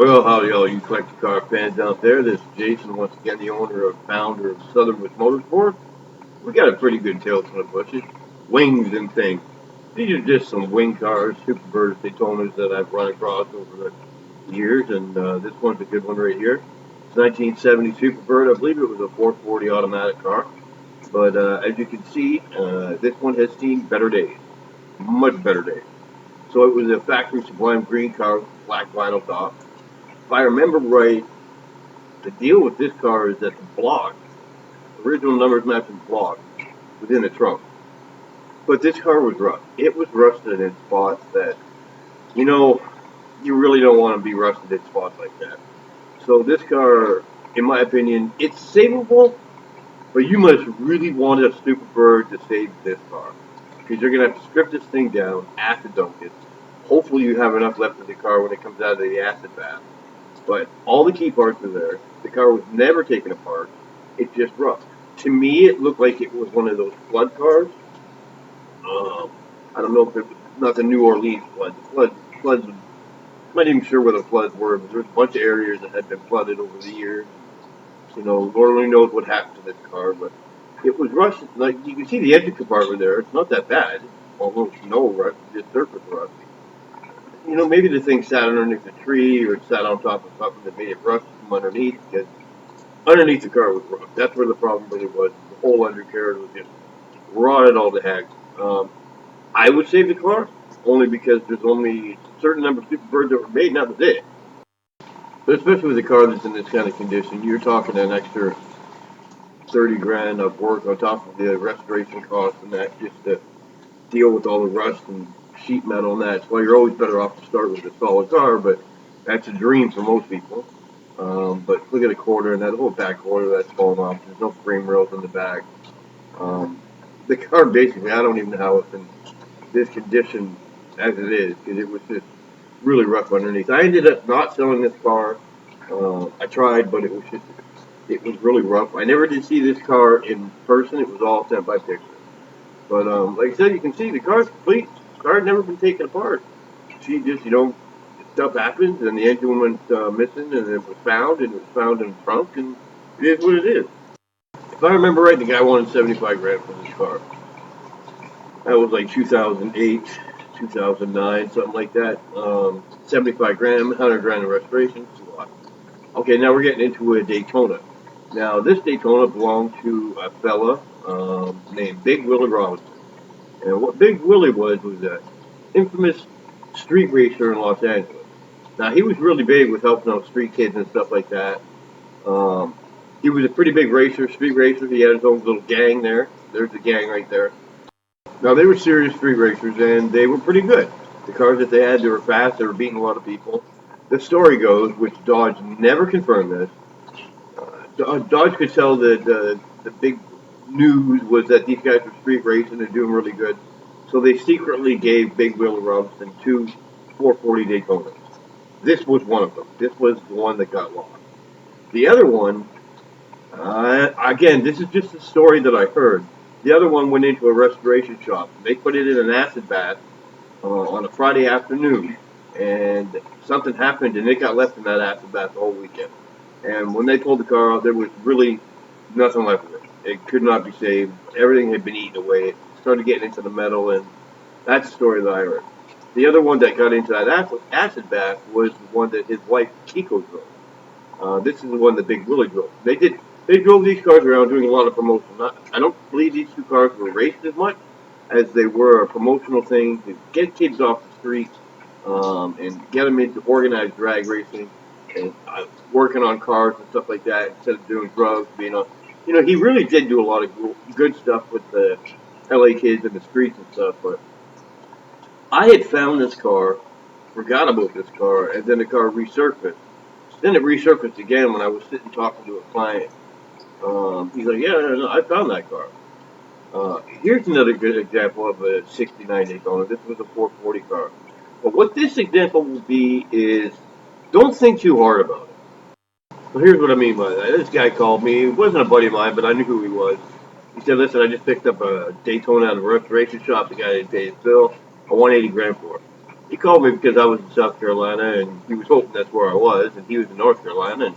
Well, howdy all you collector car fans out there. This is Jason, once again the owner and founder of Southern with Motorsports. We got a pretty good tail from the bushes. Wings and things. These are just some wing cars, Superbirds, Daytonas that I've run across over the years, and this one's a good one right here. It's 1970 Superbird. I believe it was a 440 automatic car. But as you can see, this one has seen better days. Much better days. So it was a factory sublime green car with black vinyl top. If I remember right, the deal with this car is that the block, original numbers matching block, was in the trunk. But this car was rough. It was rusted in spots that, you know, you really don't want to be rusted in spots like that. So this car, in my opinion, it's savable, but you must really want a Superbird to save this car. Because you're going to have to strip this thing down, acid dunk it. Hopefully you have enough left of the car when it comes out of the acid bath. But all the key parts are there. The car was never taken apart. It's just rough. To me, it looked like it was one of those flood cars. Um, I don't know if it was not the New Orleans flood. The floods. I'm not even sure where the floods were, but there's a bunch of areas that had been flooded over the years. You know, Lord only knows what happened to this car, but it was rusted. Like you can see the engine compartment there. It's not that bad. Almost no rust, just surface rust. You know, maybe the thing sat underneath a tree or it sat on top of something that made it rust from underneath because underneath the car was rough. That's where the problem really was. The whole undercarriage was just rotted all to heck. I would save the car only because there's only a certain number of Superbirds that were made, and that was it. But especially with a car that's in this kind of condition, you're talking an extra 30 grand of work on top of the restoration costs and that just to deal with all the rust and sheet metal and that. So you're always better off to start with a solid car, but that's a dream for most people. But look at the quarter and that whole back quarter that's fallen off. There's no frame rails in the back. Um, the car basically, I don't even know how it's in this condition as it is because it was just really rough underneath. I ended up not selling this car. I tried, but it was really rough. I never did see this car in person. It was all sent by picture. But like I said, you can see the car's complete. The car had never been taken apart. She just, stuff happens, and the engine went missing, and it was found, and it was found in the trunk, and it is what it is. If I remember right, the guy wanted 75 grand for this car. That was like 2008, 2009, something like that. 75 grand, 100 grand in restoration. It's a lot. Okay, now we're getting into a Daytona. Now, this Daytona belonged to a fella named Big Willie Robinson. And what Big Willie was an infamous street racer in Los Angeles. Now, he was really big with helping out street kids and stuff like that. Um, he was a pretty big racer, street racer. He had his own little gang there. There's the gang right there. Now, they were serious street racers, and they were pretty good. The cars that they had, they were fast. They were beating a lot of people. The story goes, which Dodge never confirmed this, Dodge could tell that the big news was that these guys were street racing and doing really good. So they secretly gave Big Willie Robinson two 440 Daytonas. This was one of them. This was the one that got lost. The other one, again, this is just a story that I heard. The other one went into a restoration shop. They put it in an acid bath on a Friday afternoon, and something happened, and it got left in that acid bath the whole weekend. And when they pulled the car out, there was really nothing left of it. It could not be saved. Everything had been eaten away. It started getting into the metal, and that's the story that I heard. The other one that got into that acid bath was the one that his wife Kiko drove. This is the one that Big Willie drove. They drove these cars around doing a lot of promotion. I don't believe these two cars were raced as much as they were a promotional thing to get kids off the streets and get them into organized drag racing and working on cars and stuff like that instead of doing drugs. He really did do a lot of good stuff with the LA kids in the streets and stuff. But I had found this car, forgot about this car, and then the car resurfaced. Then it resurfaced again when I was sitting talking to a client. He's like, "Yeah, no, I found that car." Here's another good example of a '69 Daytona. This was a 440 car. But what this example will be is, don't think too hard about it. Well, here's what I mean by that. This guy called me. He wasn't a buddy of mine, but I knew who he was. He said, "Listen, I just picked up a Daytona out of a restoration shop. The guy didn't pay his bill. I want 80 grand for it." He called me because I was in South Carolina, and he was hoping that's where I was, and he was in North Carolina, and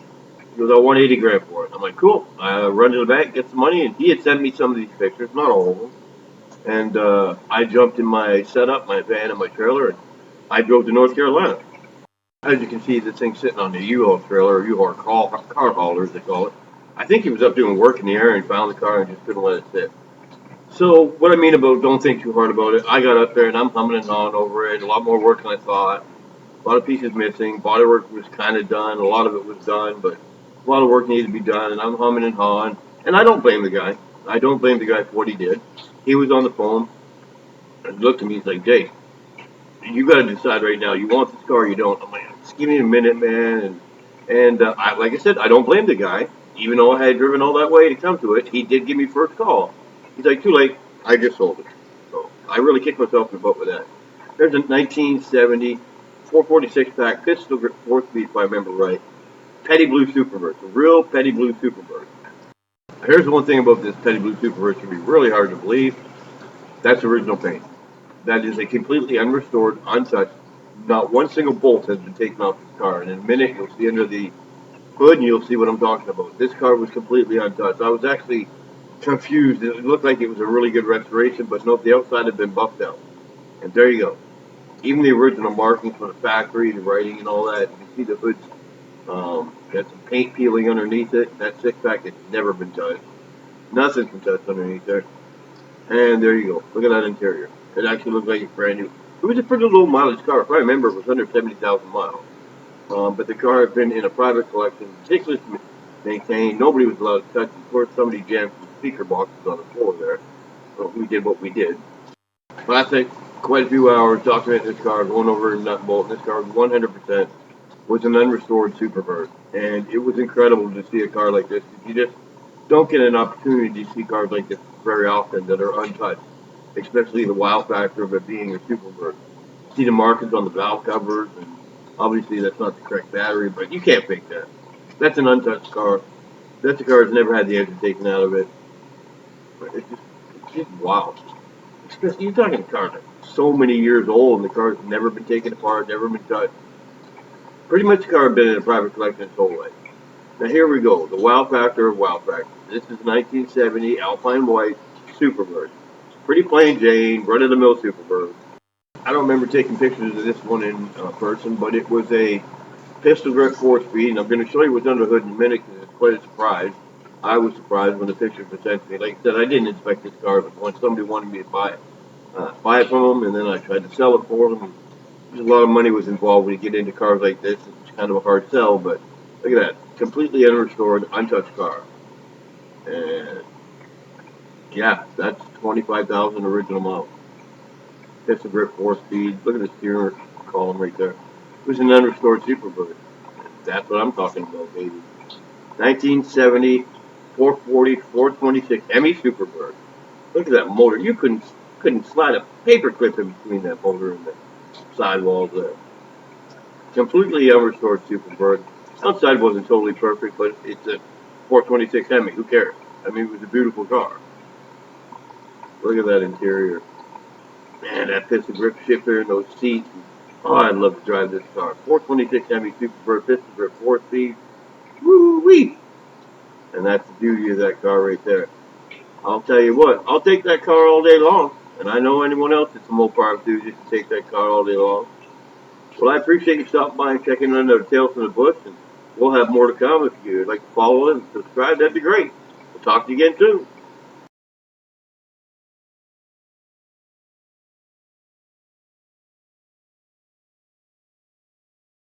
he goes, "I want 80 grand for it." I'm like, "Cool." I run to the bank, get some money, and he had sent me some of these pictures, not all of them. And I jumped in my setup, my van, and my trailer, and I drove to North Carolina. As you can see, this thing's sitting on the U-Haul trailer, or U-Haul car hauler, as they call it. I think he was up doing work in the area and found the car and just couldn't let it sit. So what I mean about don't think too hard about it, I got up there and I'm humming and hawing over it. A lot more work than I thought. A lot of pieces missing. Bodywork was kind of done. A lot of it was done, but a lot of work needed to be done. And I'm humming and hawing. And I don't blame the guy. I don't blame the guy for what he did. He was on the phone and looked at me. He's like, "Jay, you got to decide right now. You want this car or you don't." I'm like, "Just give me a minute, man." And like I said, I don't blame the guy. Even though I had driven all that way to come to it, he did give me first call. He's like, "Too late. I just sold it." So I really kicked myself in the butt with that. There's a 1970 446 pack pistol grip 4-speed, if I remember right. Petty blue Superbird. A real petty blue Superbird. Here's the one thing about this petty blue Superbird. It can be really hard to believe. That's original paint. That is a completely unrestored, untouched. Not one single bolt has been taken off this car. And in a minute, you'll see under the hood and you'll see what I'm talking about. This car was completely untouched. I was actually confused. It looked like it was a really good restoration, but no, the outside had been buffed out. And there you go. Even the original markings from the factory, the writing and all that, you can see the hood's got some paint peeling underneath it. That six pack has never been touched. Nothing's been touched underneath there. And there you go. Look at that interior. It actually looks like it's brand new. It was a pretty low mileage car. If I remember, it was under 70,000 miles. But the car had been in a private collection, meticulously maintained. Nobody was allowed to touch it. Of course, somebody jammed some speaker boxes on the floor there. So we did what we did. But I think quite a few hours documenting this car, going over nut and bolt. This car 100% was an unrestored Superbird. And it was incredible to see a car like this. You just don't get an opportunity to see cars like this very often that are untouched, especially the wow factor of it being a Superbird. See the markings on the valve covers, and obviously that's not the correct battery, but you can't fake that. That's an untouched car. That's a car that's never had the engine taken out of it. But it's just wow. Especially you're talking a car that's so many years old, and the car's never been taken apart, never been touched. Pretty much the car had been in a private collection its whole life. Now here we go, the wow factor of wow factor. This is 1970 Alpine White Superbird. Pretty plain Jane, run-of-the-mill Superbird. I don't remember taking pictures of this one in person, but it was a pistol grip 4-speed, and I'm going to show you what's under the hood in a minute because it's quite a surprise. I was surprised when the pictures were sent to me. Like I said, I didn't inspect this car, but when somebody wanted me to buy it from them, and then I tried to sell it for them. A lot of money was involved when you get into cars like this. It's kind of a hard sell, but look at that. Completely unrestored, untouched car. And yeah, that's 25,000 original model. Pistol grip 4-speed. Look at the steering column right there. It was an unrestored Superbird. That's what I'm talking about, baby. 1970 440 426 Hemi Superbird. Look at that motor. You couldn't slide a paperclip in between that motor and the sidewalls there. Completely unrestored Superbird. Outside wasn't totally perfect, but it's a 426 Hemi. Who cares? I mean, it was a beautiful car. Look at that interior. Man, that pistol grip shifter and those seats. Oh, I'd love to drive this car. 426 Hemi Superbird pistol grip 4-speed. Woo-wee! And that's the beauty of that car right there. I'll tell you what, I'll take that car all day long. And I know anyone else that's a Mopar enthusiast to take that car all day long. Well, I appreciate you stopping by and checking in the Tales from the Bush. And we'll have more to come. If you'd like to follow and subscribe, that'd be great. We'll talk to you again soon.